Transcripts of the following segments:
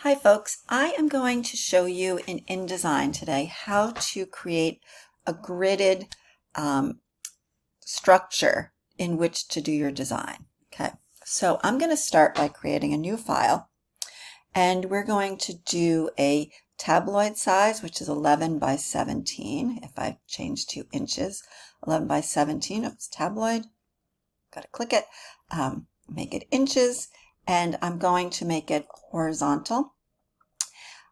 Hi folks, I am going to show you in InDesign today how to create a gridded structure in which to do your design. Okay, so I'm going to start by creating a new file, and we're going to do a tabloid size, which is 11 by 17. If I change to inches, 11 by 17, oops, tabloid, got to click it, make it inches, and I'm going to make it horizontal.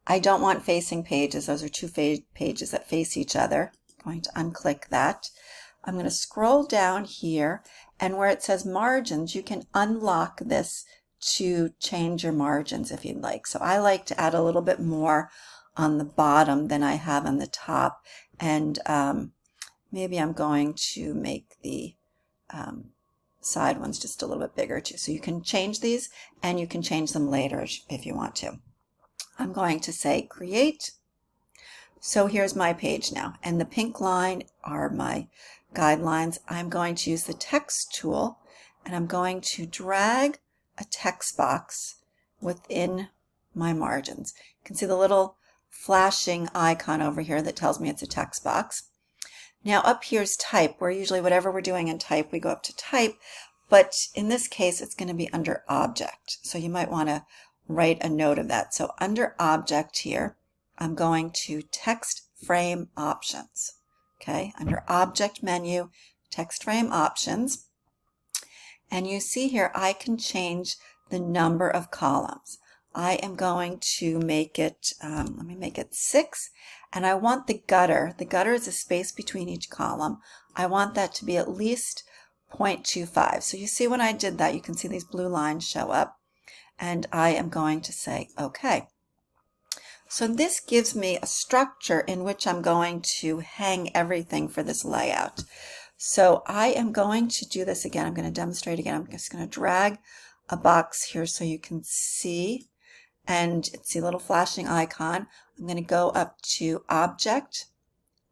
I don't want facing pages. Those are two pages that face each other. I'm going to unclick that. I'm going to scroll down here, and where it says margins, you can unlock this to change your margins if you'd like. So I like to add a little bit more on the bottom than I have on the top, and maybe I'm going to make the side ones just a little bit bigger too. So you can change these, and you can change them later if you want to. I'm going to say create. So here's my page now, and the pink line are my guidelines. I'm going to use the text tool, and I'm going to drag a text box within my margins. You can see the little flashing icon over here that tells me it's a text box. Now up here's type, where usually whatever we're doing in type, we go up to type, but in this case it's going to be under object. So you might want to write a note of that. So under object here, I'm going to text frame options. Okay, under object menu, text frame options. And you see here, I can change the number of columns. I am going to make it, let me make it 6. And I want the gutter is a space between each column. I want that to be at least 0.25. So you see when I did that, you can see these blue lines show up. And I am going to say OK. So this gives me a structure in which I'm going to hang everything for this layout. So I am going to do this again. I'm going to demonstrate again. I'm just going to drag a box here so you can see, and see a little flashing icon. I'm going to go up to Object,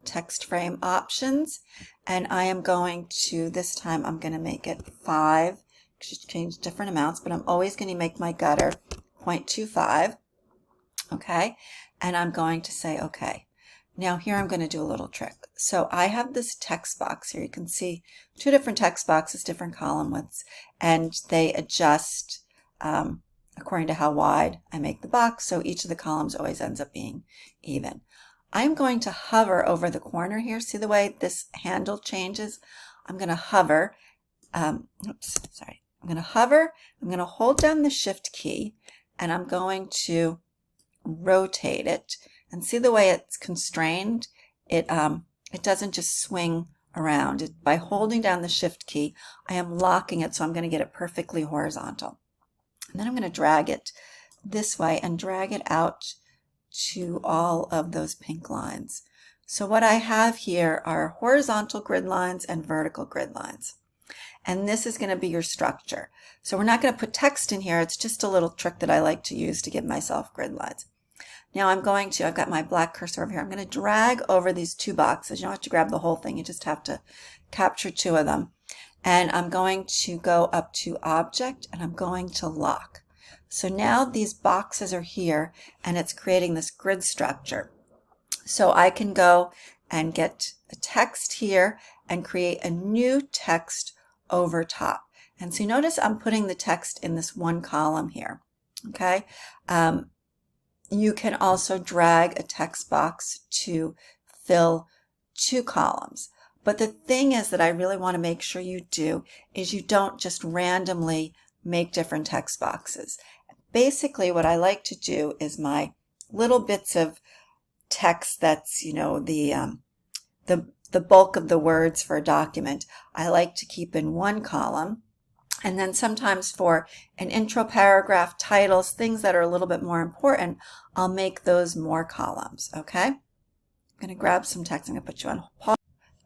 Text Frame Options, and I am going to, this time I'm going to make it 5. Should change different amounts, but I'm always going to make my gutter 0.25. Okay, and I'm going to say OK. Now here I'm going to do a little trick. So I have this text box here. You can see two different text boxes, different column widths, and they adjust according to how wide I make the box. So each of the columns always ends up being even. I'm going to hover over the corner here. See the way this handle changes? I'm going to hover. I'm going to hover, I'm going to hold down the shift key, and I'm going to rotate it. And see the way it's constrained? It doesn't just swing around. By holding down the shift key, I am locking it, so I'm going to get it perfectly horizontal. And then I'm going to drag it this way and drag it out to all of those pink lines. So what I have here are horizontal grid lines and vertical grid lines. And this is going to be your structure. So we're not going to put text in here. It's just a little trick that I like to use to give myself grid lines. Now I've got my black cursor over here. I'm going to drag over these two boxes. You don't have to grab the whole thing. You just have to capture two of them. And I'm going to go up to Object, and I'm going to Lock. So now these boxes are here, and it's creating this grid structure. So I can go and get a text here and create a new text over top. And so you notice I'm putting the text in this one column here. Okay. You can also drag a text box to fill two columns. But the thing is that I really want to make sure you do is you don't just randomly make different text boxes. Basically what I like to do is my little bits of text that's, you know, the bulk of the words for a document, I like to keep in one column. And then sometimes for an intro paragraph, titles, things that are a little bit more important, I'll make those more columns. Okay? I'm going to grab some text. I'm going to put you on pause.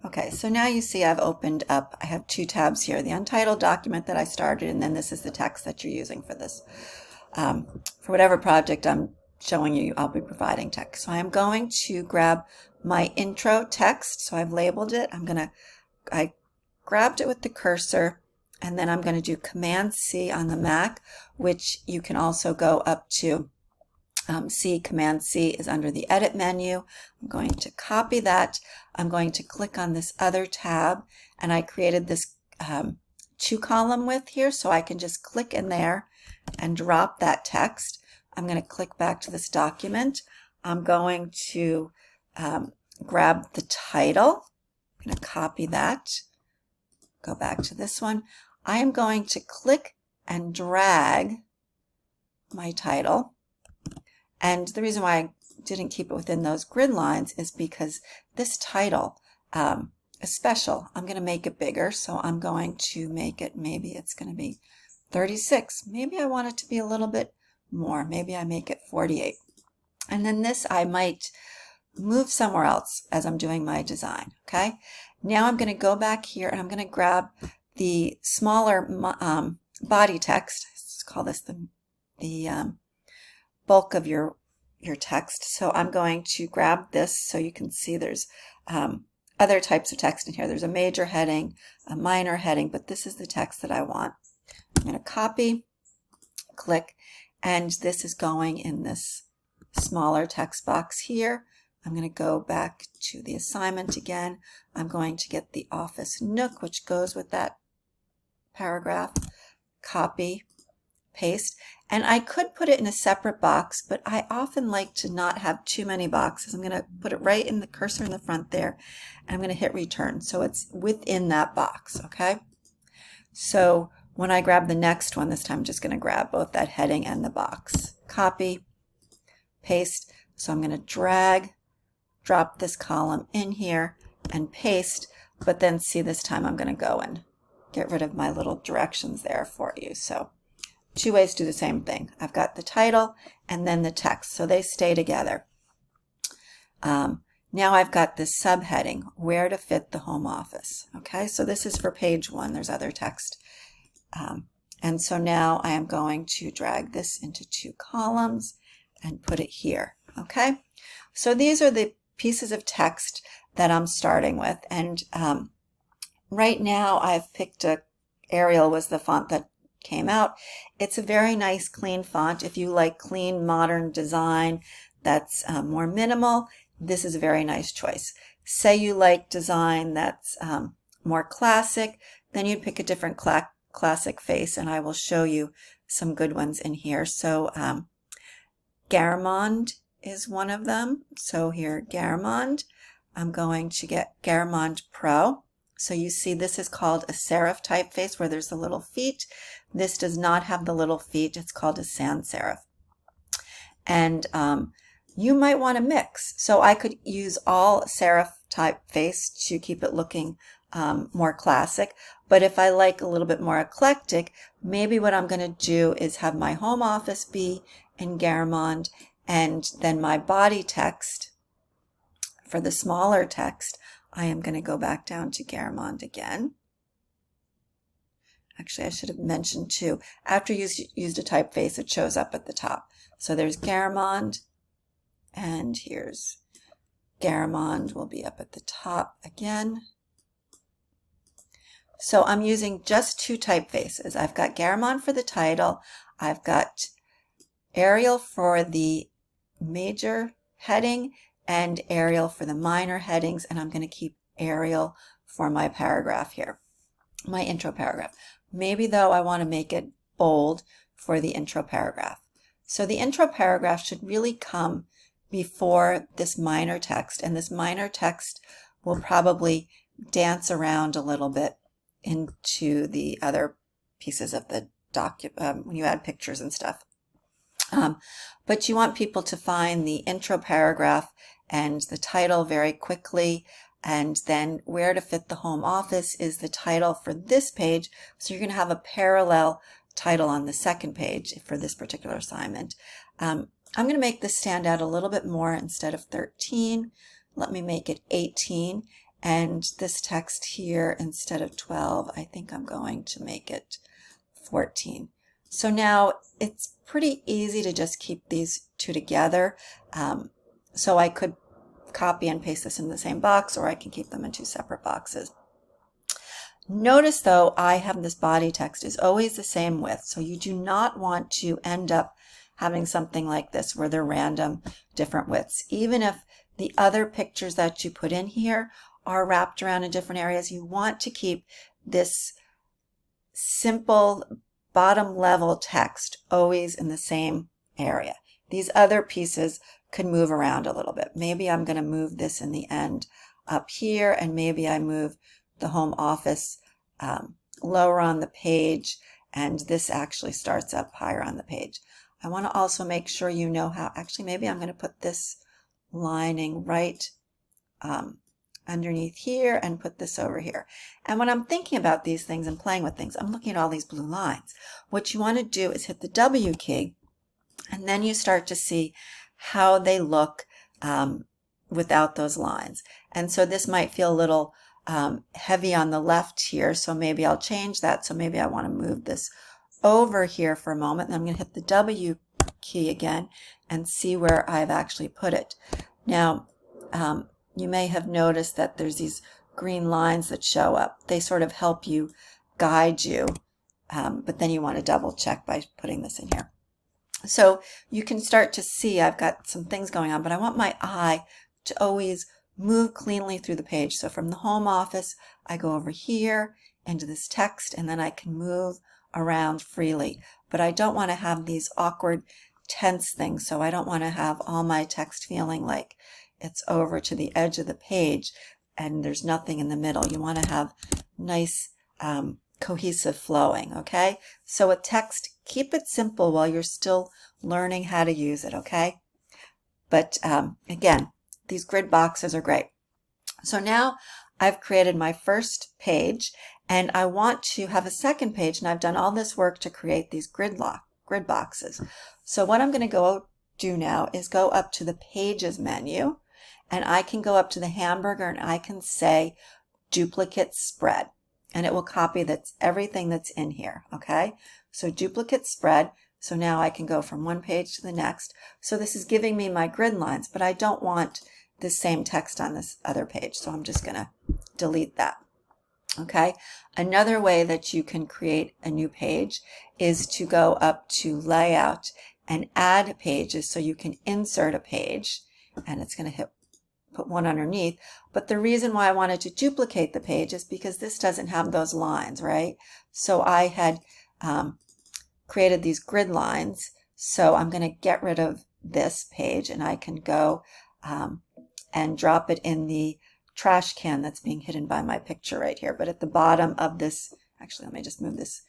Okay, so now you see I've opened up, I have two tabs here, the untitled document that I started, and then this is the text that you're using for this. For whatever project I'm showing you, I'll be providing text. So I'm going to grab my intro text. So I've labeled it. I grabbed it with the cursor, and then I'm going to do Command C on the Mac, which you can also go up to Command C is under the Edit menu. I'm going to copy that. I'm going to click on this other tab, and I created this 2-column width here, so I can just click in there and drop that text. I'm going to click back to this document. I'm going to grab the title. I'm going to copy that. Go back to this one. I am going to click and drag my title. And the reason why I didn't keep it within those grid lines is because this title is special. I'm going to make it bigger, so I'm going to make it, maybe it's going to be 36. Maybe I want it to be a little bit more. Maybe I make it 48. And then this I might move somewhere else as I'm doing my design. Okay. Now I'm going to go back here and I'm going to grab the smaller body text. Let's call this the bulk of your text. So I'm going to grab this so you can see there's other types of text in here. There's a major heading, a minor heading, but this is the text that I want. I'm going to copy, click, and this is going in this smaller text box here. I'm going to go back to the assignment again. I'm going to get the Office Nook, which goes with that paragraph, copy, paste, and I could put it in a separate box, but I often like to not have too many boxes. I'm going to put it right in the cursor in the front there, and I'm going to hit return, so it's within that box. Okay, so when I grab the next one, this time I'm just going to grab both that heading and the box, copy, paste. So I'm going to drag, drop this column in here and paste, but then see, this time I'm going to go and get rid of my little directions there for you. So 2 ways to do the same thing. I've got the title and then the text, so they stay together. Now I've got this subheading, where to fit the home office. Okay, so this is for page 1. There's other text. And so now I am going to drag this into 2 columns and put it here. Okay, so these are the pieces of text that I'm starting with. And right now I've picked Arial was the font that came out. It's a very nice clean font. If you like clean modern design that's more minimal, this is a very nice choice. Say you like design that's more classic, then you'd pick a different classic face, and I will show you some good ones in here. So Garamond is one of them. So here, Garamond. I'm going to get Garamond Pro. So you see this is called a serif typeface where there's the little feet. This does not have the little feet. It's called a sans serif. And you might want to mix. So I could use all serif typeface to keep it looking more classic. But if I like a little bit more eclectic, maybe what I'm going to do is have my home office be in Garamond, and then my body text for the smaller text, I am going to go back down to Garamond again. Actually, I should have mentioned too, after you used a typeface, it shows up at the top. So there's Garamond, and here's Garamond will be up at the top again. So I'm using just 2 typefaces. I've got Garamond for the title. I've got Arial for the major heading and Arial for the minor headings, and I'm going to keep Arial for my paragraph here, my intro paragraph. Maybe though I want to make it bold for the intro paragraph. So the intro paragraph should really come before this minor text, and this minor text will probably dance around a little bit into the other pieces of the document when you add pictures and stuff. But you want people to find the intro paragraph and the title very quickly, and then where to fit the home office is the title for this page, so you're going to have a parallel title on the second page for this particular assignment. I'm going to make this stand out a little bit more. Instead of 13, let me make it 18, and this text here, instead of 12, I think I'm going to make it 14. So now it's pretty easy to just keep these 2 together. So I could copy and paste this in the same box, or I can keep them in 2 separate boxes. Notice though, I have this body text is always the same width, so you do not want to end up having something like this where they're random, different widths. Even if the other pictures that you put in here are wrapped around in different areas, you want to keep this simple bottom level text always in the same area. These other pieces could move around a little bit. Maybe I'm going to move this in the end up here, and maybe I move the home office lower on the page, and this actually starts up higher on the page. I want to also make sure you know how, actually maybe I'm going to put this lining right underneath here and put this over here. And when I'm thinking about these things and playing with things, I'm looking at all these blue lines. What you want to do is hit the W key, and then you start to see how they look without those lines. And so this might feel a little heavy on the left here, so maybe I'll change that. So maybe I want to move this over here for a moment, and I'm going to hit the W key again and see where I've actually put it. Now, you may have noticed that there's these green lines that show up. They sort of help you, guide you, but then you want to double check by putting this in here. So you can start to see I've got some things going on, but I want my eye to always move cleanly through the page. So from the home office, I go over here into this text, and then I can move around freely. But I don't want to have these awkward tense things, so I don't want to have all my text feeling like it's over to the edge of the page and there's nothing in the middle. You want to have nice cohesive flowing, okay? So with text, keep it simple while you're still learning how to use it, okay? But again, these grid boxes are great. So now I've created my first page, and I want to have a second page, and I've done all this work to create these grid boxes. So what I'm going to go do now is go up to the Pages menu, and I can go up to the hamburger, and I can say Duplicate Spread, and it will copy everything that's in here, okay? So Duplicate Spread. So now I can go from one page to the next. So this is giving me my grid lines, but I don't want the same text on this other page, so I'm just going to delete that. Okay, another way that you can create a new page is to go up to Layout and Add Pages, so you can insert a page, and it's going to put one underneath. But the reason why I wanted to duplicate the page is because this doesn't have those lines, right? So I had created these grid lines, so I'm going to get rid of this page, and I can go and drop it in the trash can that's being hidden by my picture right here. But at the bottom of this, actually let me just move this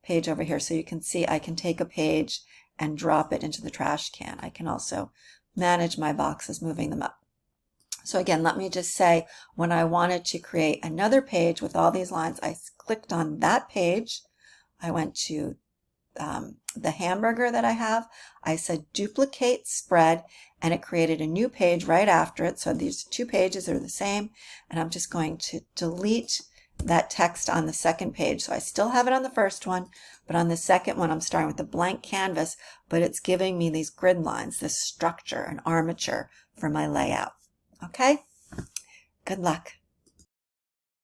page over here so you can see I can take a page and drop it into the trash can. I can also manage my boxes, moving them up. So again, let me just say, when I wanted to create another page with all these lines, I clicked on that page. I went to the hamburger that I have. I said Duplicate Spread, and it created a new page right after it. So these two pages are the same, and I'm just going to delete that text on the second page. So I still have it on the first one, but on the second one I'm starting with a blank canvas, but it's giving me these grid lines, this structure, an armature for my layout. Okay? Good luck.